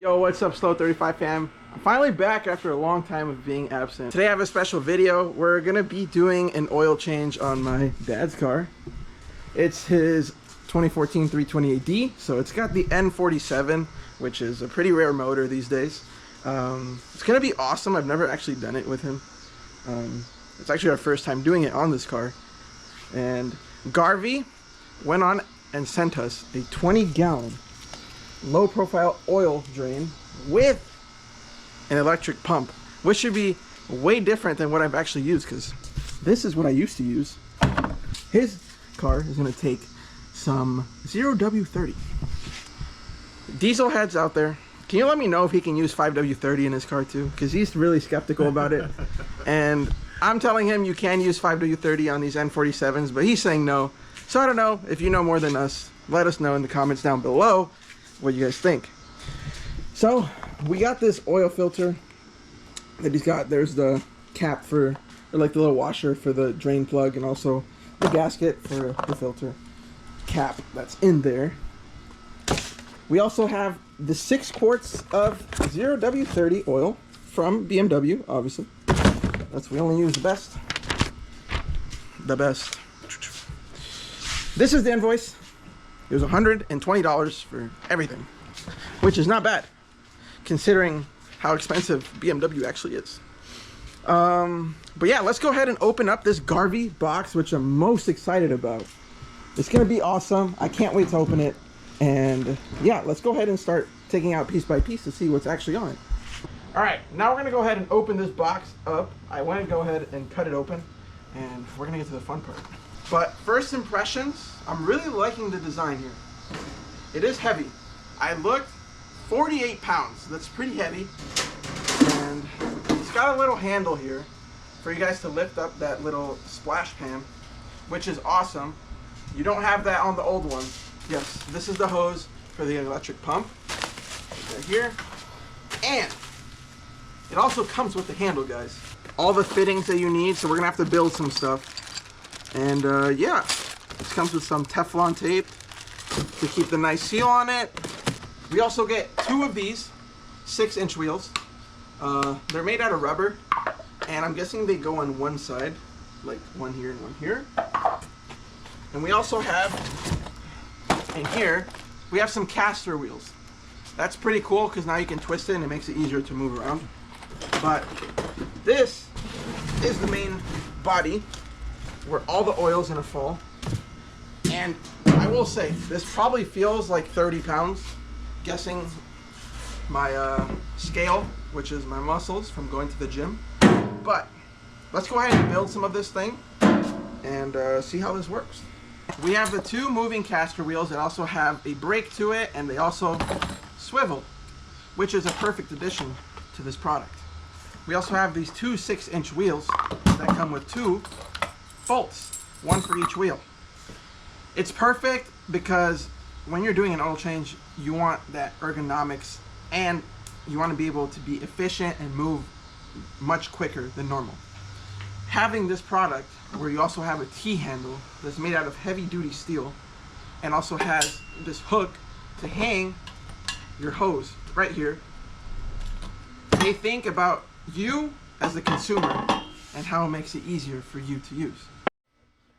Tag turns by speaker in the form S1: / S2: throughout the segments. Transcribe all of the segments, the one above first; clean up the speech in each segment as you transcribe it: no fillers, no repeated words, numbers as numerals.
S1: Yo, what's up, Slow 35 fam? I'm finally back after a long time of being absent. Today I have a special video. We're gonna be doing an oil change on my dad's car. It's his 2014 328D, so it's got the N47, which is a pretty rare motor these days. It's gonna be awesome. I've never actually done it with him. It's actually our first time doing it on this car. And Garvee went on and sent us a 20-gallon low profile oil drain with an electric pump, which should be way different than what I've actually used, because this is what I used to use. His car is going to take some 0W30. Diesel heads out there, can you let me know if he can use 5W30 in his car too? Because he's really skeptical about it. And I'm telling him you can use 5W30 on these N47s, but he's saying no. So I don't know. If you know more than us, let us know in the comments down below what you guys think. So we got this oil filter that he's got. There's the cap for, or like the little washer for the drain plug, and also the gasket for the filter cap that's in there. We also have the 6 quarts of 0W30 oil from BMW, obviously. We only use the best. This is the invoice. It was $120 for everything, which is not bad considering how expensive BMW actually is. But yeah, let's go ahead and open up this Garvee box, which I'm most excited about. It's gonna be awesome. I can't wait to open it. And yeah, let's go ahead and start taking out piece by piece to see what's actually on it. All right, now we're gonna go ahead and open this box up. I want to go ahead and cut it open, and we're gonna get to the fun part. But first impressions, I'm really liking the design here. It is heavy. I looked, 48 pounds. That's pretty heavy. And it's got a little handle here for you guys to lift up that little splash pan, which is awesome. You don't have that on the old one. Yes, this is the hose for the electric pump right here. And it also comes with the handle, guys. All the fittings that you need, so we're gonna have to build some stuff. And yeah, this comes with some Teflon tape to keep the nice seal on it. We also get 2 of these 6-inch wheels. They're made out of rubber, and I'm guessing they go on one side, like one here and one here. And we also have, in here, we have some caster wheels. That's pretty cool because now you can twist it and it makes it easier to move around. But this is the main body where all the oil's gonna fall. And I will say, this probably feels like 30 pounds, guessing my scale, which is my muscles from going to the gym. But let's go ahead and build some of this thing and see how this works. We have the 2 moving caster wheels that also have a brake to it, and they also swivel, which is a perfect addition to this product. We also have these 2 6-inch wheels that come with 2 bolts, 1 for each wheel. It's perfect because when you're doing an oil change, you want that ergonomics, and you want to be able to be efficient and move much quicker than normal. Having this product where you also have a T-handle that's made out of heavy-duty steel and also has this hook to hang your hose right here, they think about you as the consumer and how it makes it easier for you to use.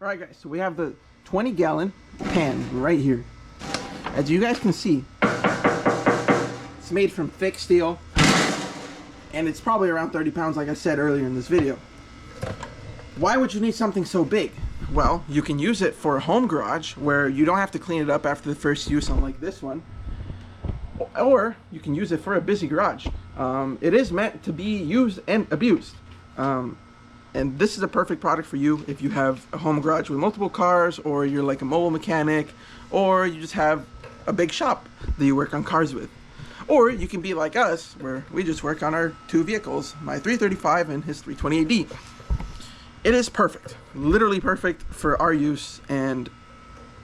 S1: Alright guys, so we have the 20-gallon pan right here. As you guys can see, it's made from thick steel, and it's probably around 30 pounds like I said earlier in this video. Why would you need something so big? Well, you can use it for a home garage where you don't have to clean it up after the first use, unlike this one. Or you can use it for a busy garage. It is meant to be used and abused. And this is a perfect product for you if you have a home garage with multiple cars, or you're like a mobile mechanic, or you just have a big shop that you work on cars with. Or you can be like us, where we just work on our 2 vehicles, my 335 and his 328D. It is perfect, literally perfect for our use, and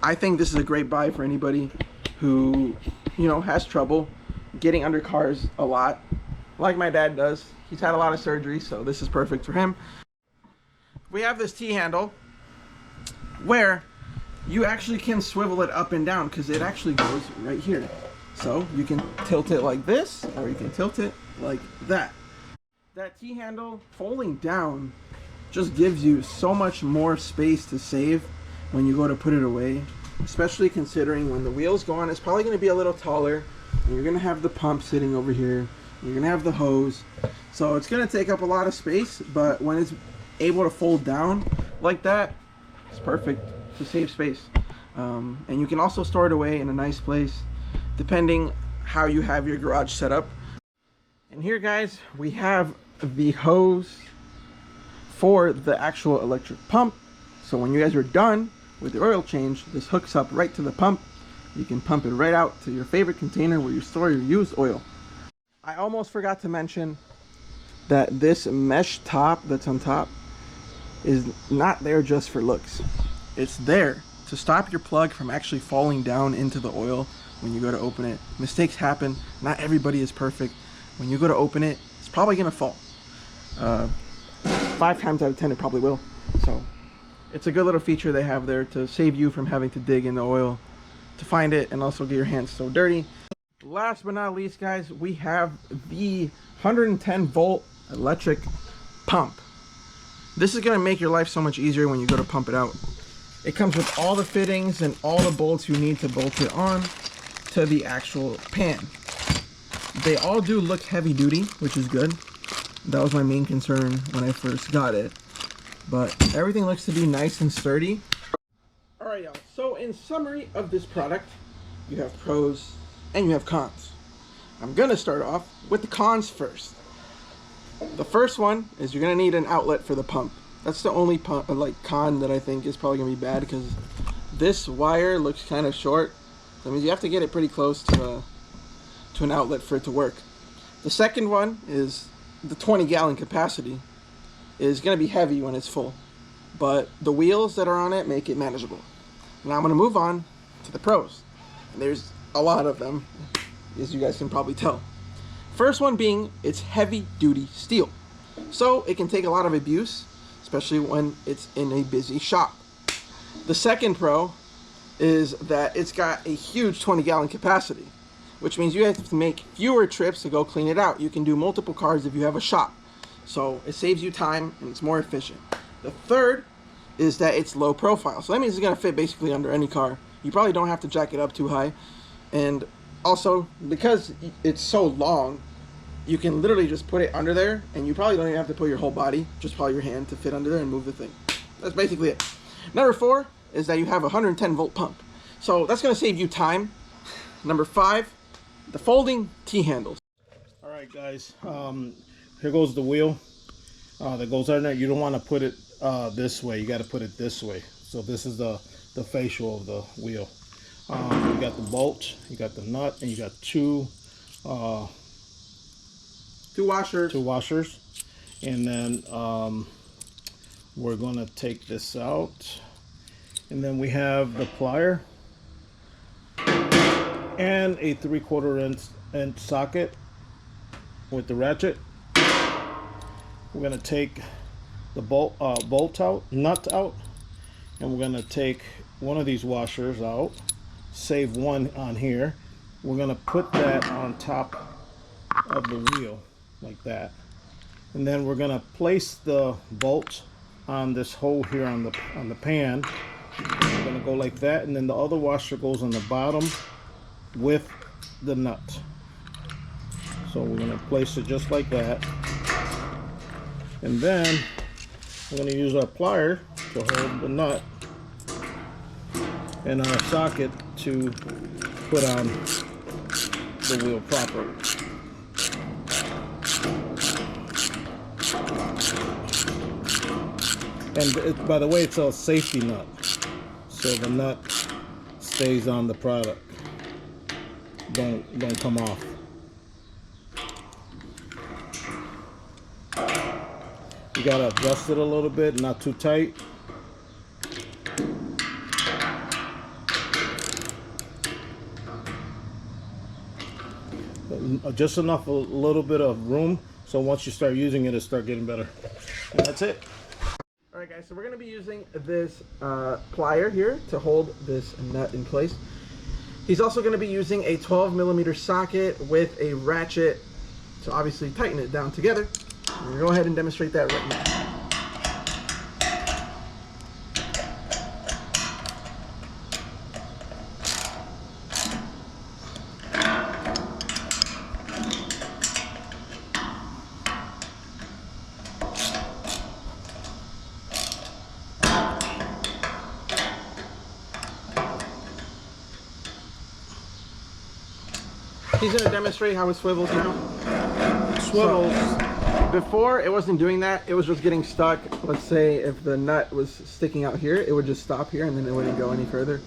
S1: I think this is a great buy for anybody who, you know, has trouble getting under cars a lot, like my dad does. He's had a lot of surgery, so this is perfect for him. We have this T-handle where you actually can swivel it up and down, because it actually goes right here. So you can tilt it like this, or you can tilt it like that. That T-handle folding down just gives you so much more space to save when you go to put it away, especially considering when the wheels go on, it's probably going to be a little taller, and you're going to have the pump sitting over here, you're going to have the hose, so it's going to take up a lot of space. But when it's able to fold down like that, it's perfect to save space. And you can also store it away in a nice place depending how you have your garage set up. And here, guys, we have the hose for the actual electric pump. So when you guys are done with the oil change, this hooks up right to the pump. You can pump it right out to your favorite container where you store your used oil. I almost forgot to mention that this mesh top that's on top is not there just for looks. It's there to stop your plug from actually falling down into the oil when you go to open it. Mistakes happen. Not everybody is perfect. When you go to open it, it's probably gonna fall. 5 times out of 10 it probably will. So it's a good little feature they have there to save you from having to dig in the oil to find it and also get your hands so dirty. Last but not least, guys, we have the 110 volt electric pump. This is going to make your life so much easier when you go to pump it out. It comes with all the fittings and all the bolts you need to bolt it on to the actual pan. They all do look heavy duty, which is good. That was my main concern when I first got it. But everything looks to be nice and sturdy. Alright, y'all. So in summary of this product, you have pros and you have cons. I'm going to start off with the cons first. The first one is you're going to need an outlet for the pump. That's the only con that I think is probably going to be bad, because this wire looks kind of short. That means you have to get it pretty close to an outlet for it to work. The second one is the 20-gallon capacity is going to be heavy when it's full, but the wheels that are on it make it manageable. Now I'm going to move on to the pros. And there's a lot of them, as you guys can probably tell. First one being it's heavy duty steel, so it can take a lot of abuse, especially when it's in a busy shop. The second pro is that it's got a huge 20-gallon capacity, which means you have to make fewer trips to go clean it out. You can do multiple cars if you have a shop, so it saves you time and it's more efficient. The third is that it's low profile, so that means it's going to fit basically under any car. You probably don't have to jack it up too high, and also because it's so long, you can literally just put it under there, and you probably don't even have to put your whole body, just probably your hand to fit under there and move the thing. That's basically it. Number 4 is that you have a 110 volt pump, so that's going to save you time. Number 5, the folding T-handles.
S2: Alright guys, here goes the wheel that goes on there. You don't want to put it this way, you got to put it this way. So this is the facial of the wheel. You got the bolt, you got the nut, and you got two washers. And then we're going to take this out, and then we have the plier and a 3/4 inch socket with the ratchet. We're going to take the nut out, and we're going to take one of these washers out, save one on here. We're going to put that on top of the wheel like that, and then we're going to place the bolt on this hole here on the pan. We're going to go like that, and then the other washer goes on the bottom with the nut. So we're going to place it just like that, and then we're going to use our plier to hold the nut and our socket to put on the wheel properly. And by the way, it's a safety nut, so the nut stays on the product. Don't come off. You gotta adjust it a little bit, not too tight. Just enough, a little bit of room, so once you start using it, it'll start getting better. And that's it.
S1: Alright guys, so we're going to be using this plier here to hold this nut in place. He's also going to be using a 12mm socket with a ratchet to obviously tighten it down together. I'm going to go ahead and demonstrate that right now. He's going to demonstrate how it swivels now.
S2: Swivels.
S1: So, before, it wasn't doing that. It was just getting stuck. Let's say if the nut was sticking out here, it would just stop here and then it wouldn't go any further.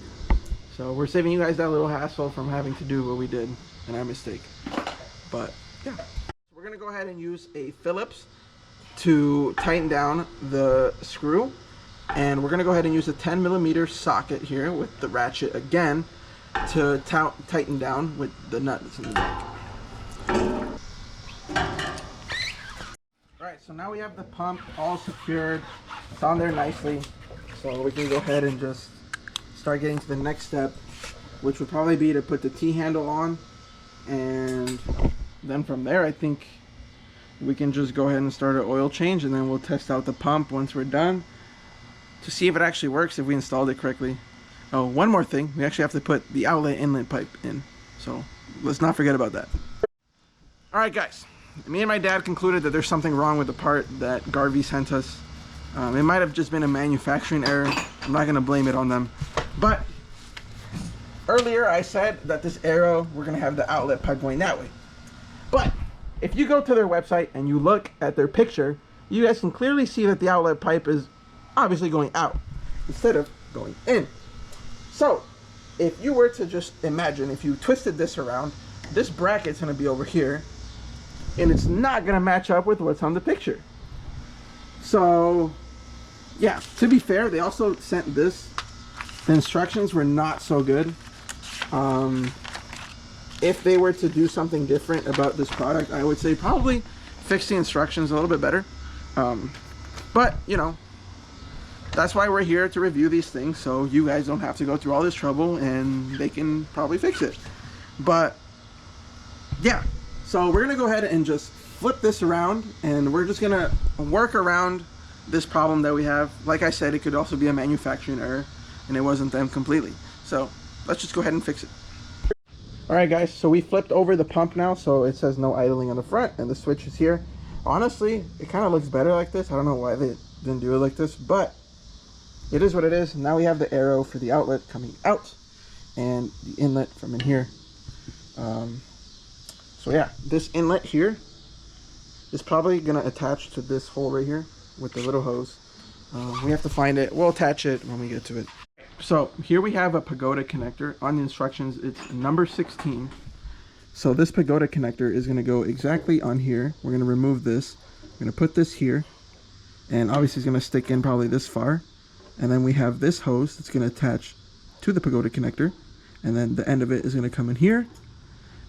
S1: So we're saving you guys that little hassle from having to do what we did and our mistake. But yeah. We're going to go ahead and use a Phillips to tighten down the screw. And we're going to go ahead and use a 10mm socket here with the ratchet again to tighten down with the nut that's in the back. Alright, so now we have the pump all secured. It's on there nicely. So we can go ahead and just start getting to the next step, which would probably be to put the T-handle on. And then from there, I think we can just go ahead and start an oil change, and then we'll test out the pump once we're done to see if it actually works, if we installed it correctly. Oh, one more thing. We actually have to put the outlet inlet pipe in. So let's not forget about that. Alright guys, me and my dad concluded that there's something wrong with the part that Garvee sent us. It might have just been a manufacturing error. I'm not going to blame it on them. But earlier I said that this arrow, we're going to have the outlet pipe going that way. But if you go to their website and you look at their picture, you guys can clearly see that the outlet pipe is obviously going out instead of going in. So, if you were to just imagine, if you twisted this around, this bracket's going to be over here, and it's not going to match up with what's on the picture. So, yeah, to be fair, they also sent this. The instructions were not so good. If they were to do something different about this product, I would say probably fix the instructions a little bit better. But, you know, that's why we're here to review these things, so you guys don't have to go through all this trouble and they can probably fix it. But yeah, so we're gonna go ahead and just flip this around, and we're just gonna work around this problem that we have. Like I said, it could also be a manufacturing error, and it wasn't them completely. So let's just go ahead and fix it. Alright guys, so we flipped over the pump now, so it says no idling on the front, and the switch is here. Honestly, it kind of looks better like this. I don't know why they didn't do it like this, but it is what it is. Now we have the arrow for the outlet coming out and the inlet from in here. So yeah, this inlet here is probably gonna attach to this hole right here with the little hose. We have to find it. We'll attach it when we get to it. So here we have a pagoda connector. On the instructions, it's number 16. So this pagoda connector is gonna go exactly on here. We're gonna remove this. We're gonna put this here, and obviously it's gonna stick in probably this far. And then we have this hose that's going to attach to the pagoda connector, and then the end of it is going to come in here.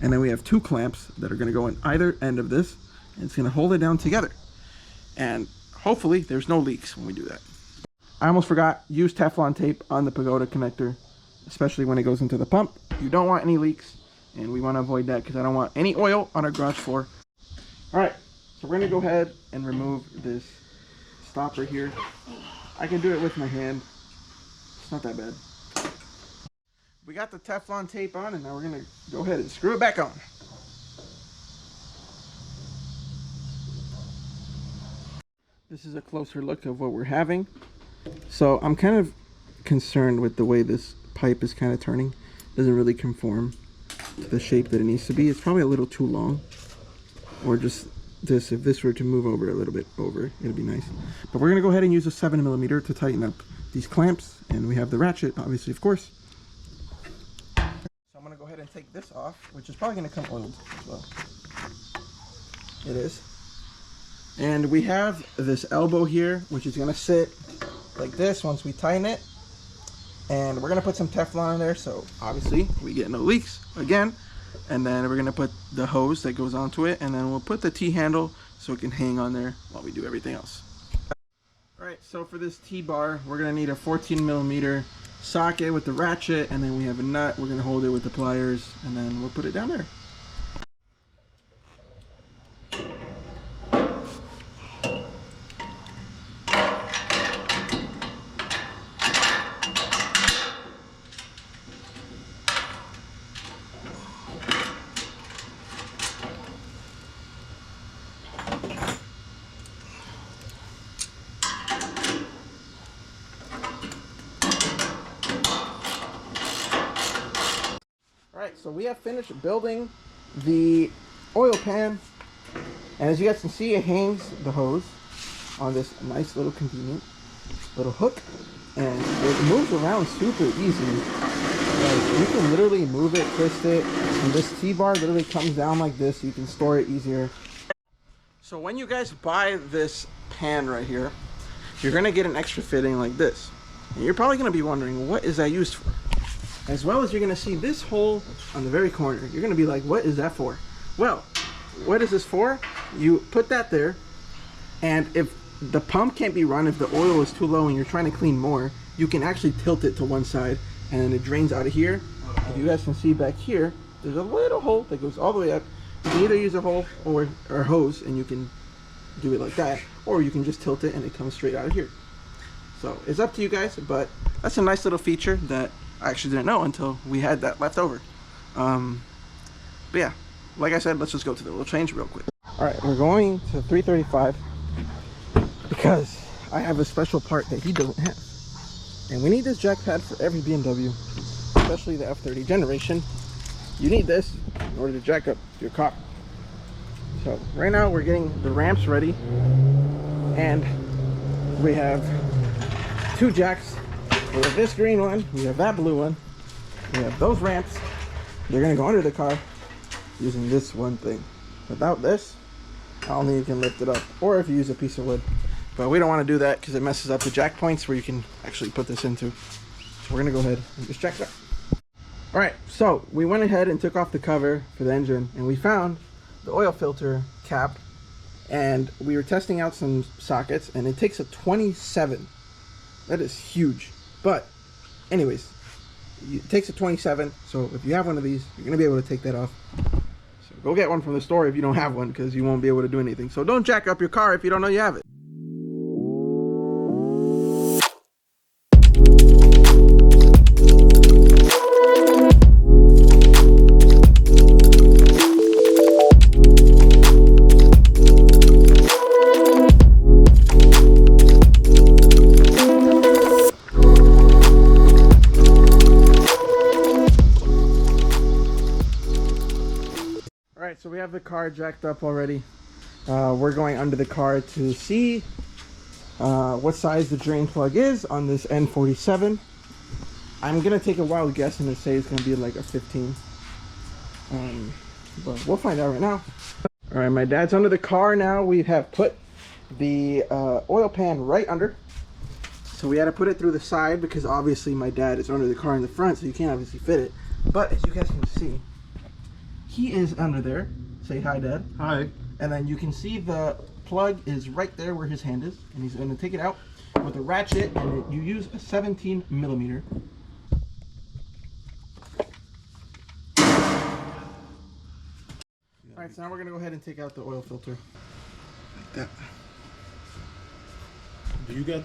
S1: And then we have two clamps that are going to go in either end of this, and it's going to hold it down together. And hopefully there's no leaks when we do that. I almost forgot, use Teflon tape on the pagoda connector, especially when it goes into the pump. You don't want any leaks, and we want to avoid that because I don't want any oil on our garage floor. Alright, so we're going to go ahead and remove this stopper here. I can do it with my hand. It's not that bad. We got the Teflon tape on, and now we're going to go ahead and screw it back on. This is a closer look of what we're having. So I'm kind of concerned with the way this pipe is kind of turning. It doesn't really conform to the shape that it needs to be. It's probably a little too long. Or just this, if this were to move over a little bit over, it'd be nice. But we're gonna go ahead and use a 7mm to tighten up these clamps, and we have the ratchet, obviously, of course. So I'm gonna go ahead and take this off, which is probably gonna come oiled as well. It is. And we have this elbow here, which is gonna sit like this once we tighten it. And we're gonna put some Teflon in there, so obviously we get no leaks again. And then we're gonna put the hose that goes onto it, and then we'll put the T-handle so it can hang on there while we do everything else. Alright, so for this T-bar, we're gonna need a 14mm socket with the ratchet, and then we have a nut. We're gonna hold it with the pliers, and then we'll put it down there. Alright, so we have finished building the oil pan, and as you guys can see, it hangs the hose on this nice little convenient little hook, and it moves around super easy. Like, you can literally move it, twist it, and this T-bar literally comes down like this, so you can store it easier. So when you guys buy this pan right here, you're gonna get an extra fitting like this, and you're probably gonna be wondering, what is that used for? As well as you're gonna see this hole on the very corner. You're gonna be like, what is that for? Well, what is this for? You put that there, and if the pump can't be run, if the oil is too low and you're trying to clean more, you can actually tilt it to one side, and then it drains out of here. If you guys can see back here, there's a little hole that goes all the way up. You can either use a hole or a hose, and you can do it like that, or you can just tilt it and it comes straight out of here. So it's up to you guys, but that's a nice little feature that I actually didn't know until we had that left over. But yeah, like I said, let's just go to the oil change real quick. All right, we're going to 335 because I have a special part that he doesn't have. And we need this jack pad for every BMW, especially the F30 generation. You need this in order to jack up your car. So right now we're getting the ramps ready, and we have 2 jacks. We have this green one, we have that blue one, we have those ramps. They're gonna go under the car using this one thing. Without this, I don't think you can lift it up, or if you use a piece of wood. But we don't want to do that because it messes up the jack points where you can actually put this into. So we're gonna go ahead and just jack it up. All right, so we went ahead and took off the cover for the engine, and we found the oil filter cap, and we were testing out some sockets, and it takes a 27. That is huge. But anyways, it takes a 27, so if you have one of these, you're gonna be able to take that off. So go get one from the store if you don't have one, because you won't be able to do anything. So don't jack up your car if you don't know you have it. So we have the car jacked up already. We're going under the car to see what size the drain plug is on this N47. I'm gonna take a wild guess and say it's gonna be like a 15, but we'll find out right now. All right, my dad's under the car now. We have put the oil pan right under, so we had to put it through the side because obviously my dad is under the car in the front, so you can't obviously fit it. But as you guys can see, he is under there. Say hi, Dad.
S2: Hi.
S1: And then you can see the plug is right there where his hand is, and he's going to take it out with a ratchet, and you use a 17 millimeter. Alright, so now we're going to go ahead and take out the oil filter. Like that.
S2: Do you get?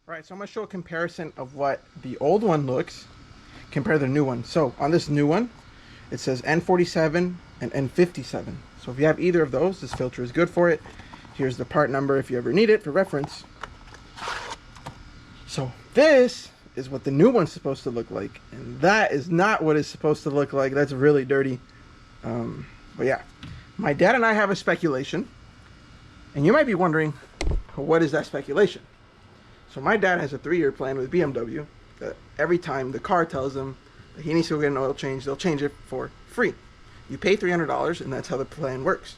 S1: Alright, so I'm going to show a comparison of what the old one looks, compare the new one. So on this new one, it says N47 and N57. So if you have either of those, this filter is good for it. Here's the part number if you ever need it for reference. So this is what the new one's supposed to look like, and that is not what it's supposed to look like. That's really dirty. But yeah, my dad and I have a speculation, and you might be wondering, what is that speculation? So my dad has a 3-year plan with BMW that every time the car tells him that he needs to go get an oil change, they'll change it for free. You pay $300, and that's how the plan works.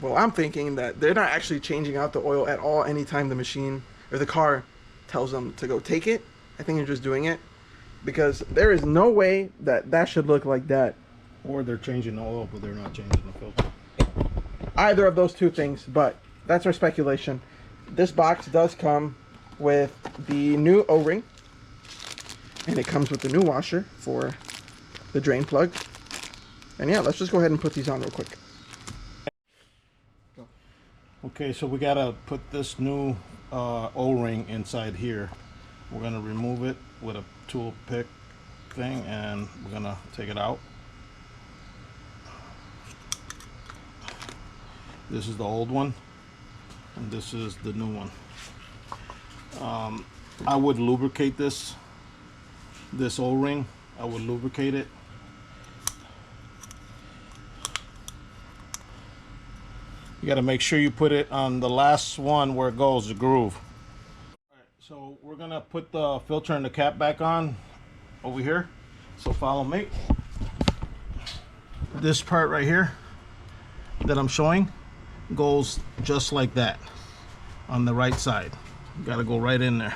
S1: Well, I'm thinking that they're not actually changing out the oil at all anytime the machine or the car tells them to go take it. I think they're just doing it because there is no way that that should look like that.
S2: Or they're changing the oil, but they're not changing the filter.
S1: either of those two things, but that's our speculation. This box does come with the new O-ring, and it comes with the new washer for the drain plug. And yeah, let's just go ahead and put these on real quick.
S2: Okay, so we gotta put this new O-ring inside here. We're gonna remove it with a tool pick thing, and we're gonna take it out. This is the old one, and this is the new one. I would lubricate this O-ring. I would lubricate it. You got to make sure you put it on the last one where it goes, the groove. All right, so we're gonna put the filter and the cap back on over here. So follow me. This part right here that I'm showing goes just like that on the right side. You got to go right in there.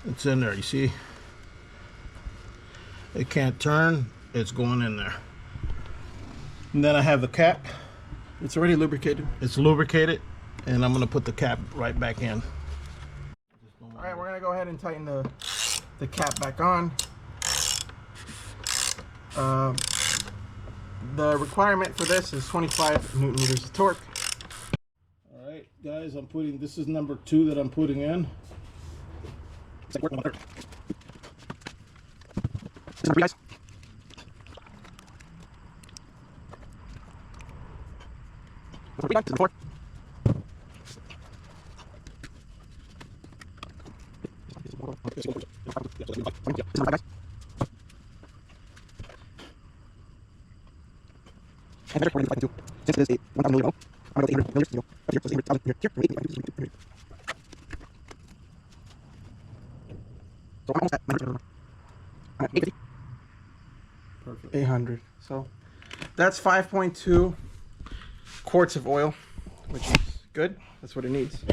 S2: It's in there, you see? It can't turn, it's going in there. And then I have the cap.
S1: It's already lubricated.
S2: It's lubricated, and I'm gonna put the cap right back in.
S1: All right, we're gonna go ahead and tighten the cap back on. The requirement for this is 25 Newton meters of torque.
S2: All right, guys, this is number 2 that I'm putting in.
S1: It's like working on 3rd. This is number 3, guys. This is number 4. This is number 5, guys. And we're going to do, since it is a 1,000 million, I'm going to go to 800 million, here, plus 800,000 here, so I'm almost at 900. I'm at 850. Perfect. 800. So that's 5.2 quarts of oil, which is good. That's what it needs.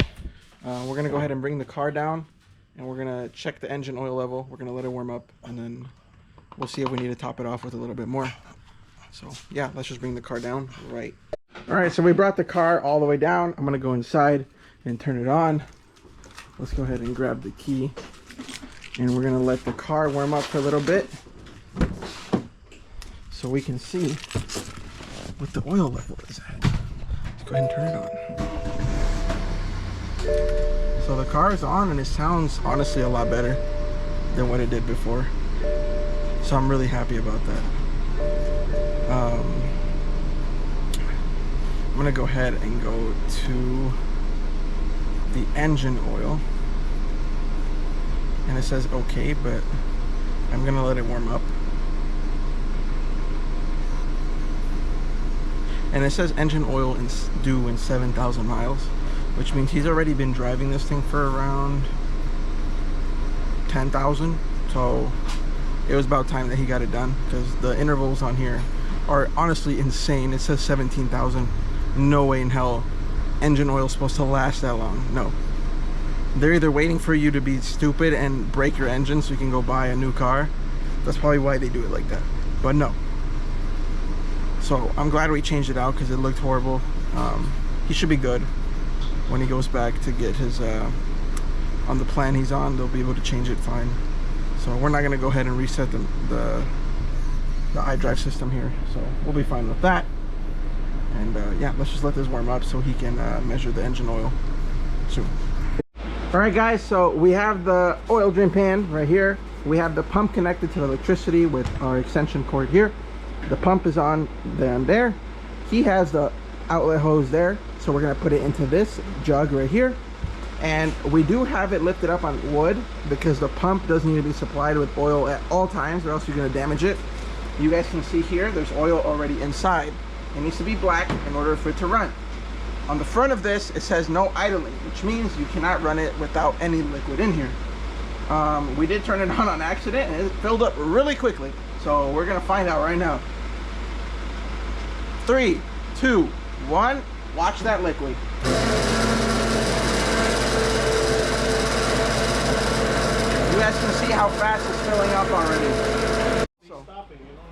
S1: We're going to go ahead and bring the car down, and we're going to check the engine oil level. We're going to let it warm up, and then we'll see if we need to top it off with a little bit more. So yeah, let's just bring the car down right. All right, so we brought the car all the way down. I'm gonna go inside and turn it on. Let's go ahead and grab the key, and we're gonna let the car warm up for a little bit so we can see what the oil level is at. Let's go ahead and turn it on. So the car is on, and it sounds honestly a lot better than what it did before. So I'm really happy about that. I'm gonna go ahead and go to the engine oil, and it says okay, but I'm gonna let it warm up. And it says engine oil due in 7,000 miles, which means he's already been driving this thing for around 10,000. So it was about time that he got it done, because the intervals on here are honestly insane. It says 17,000. No way in hell engine oil is supposed to last that long. No. They're either waiting for you to be stupid and break your engine so you can go buy a new car. That's probably why they do it like that. But no. So I'm glad we changed it out, because it looked horrible. He should be good when he goes back to get his on the plan he's on. They'll be able to change it fine. So we're not going to go ahead and reset the iDrive system here, so we'll be fine with that. And yeah, let's just let this warm up so he can measure the engine oil soon. All right, guys, so we have the oil drain pan right here. We have the pump connected to the electricity with our extension cord here. The pump is on down there. He has the outlet hose there, so we're gonna put it into this jug right here. And we do have it lifted up on wood, because the pump does need to be supplied with oil at all times, or else you're gonna damage it. You guys can see here, there's oil already inside. It needs to be black in order for it to run. On the front of this, it says no idling, which means you cannot run it without any liquid in here. We did turn it on accident, and it filled up really quickly. So we're gonna find out right now. 3, 2, 1, watch that liquid. You guys can see how fast it's filling up already. So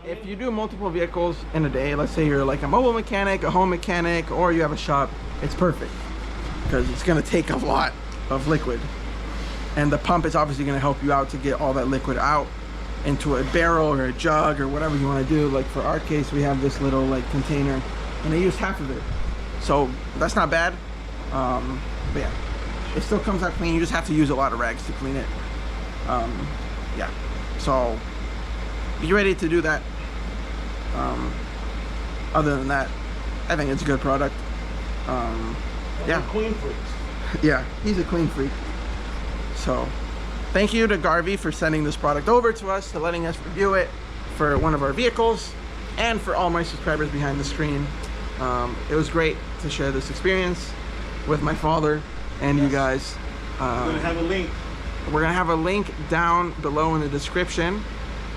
S1: if you do multiple vehicles in a day, let's say you're like a mobile mechanic, a home mechanic, or you have a shop, it's perfect because it's going to take a lot of liquid, and the pump is obviously going to help you out to get all that liquid out into a barrel or a jug or whatever you want to do. Like for our case, we have this little like container, and I use half of it, so that's not bad. But yeah, it still comes out clean. You just have to use a lot of rags to clean it. Yeah, so be ready to do that. Other than that, I think it's a good product. Yeah,
S2: clean freaks.
S1: Yeah, he's a clean freak. So thank you to Garvee for sending this product over to us, to letting us review it for one of our vehicles, and for all my subscribers behind the screen. It was great to share this experience with my father and you guys.
S2: We're gonna have a link.
S1: We're gonna have a link down below in the description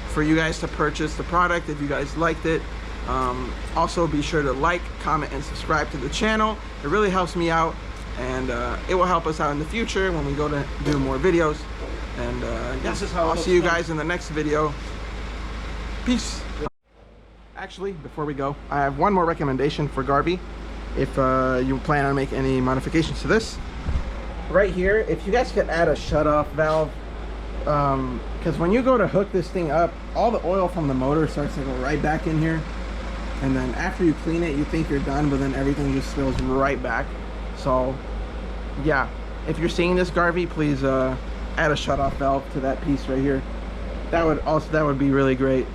S1: for you guys to purchase the product if you guys liked it. Also be sure to like, comment, and subscribe to the channel. It really helps me out, and it will help us out in the future when we go to do more videos. And yeah, I'll see you guys in the next video. Peace. Actually, before we go, I have one more recommendation for Garvee. If you plan on making any modifications to this, right here, if you guys could add a shut-off valve, because when you go to hook this thing up, all the oil from the motor starts to go right back in here, and then after you clean it, you think you're done, but then everything just spills right back. So yeah, if you're seeing this, Garvee, please add a shut-off valve to that piece right here. That would be really great.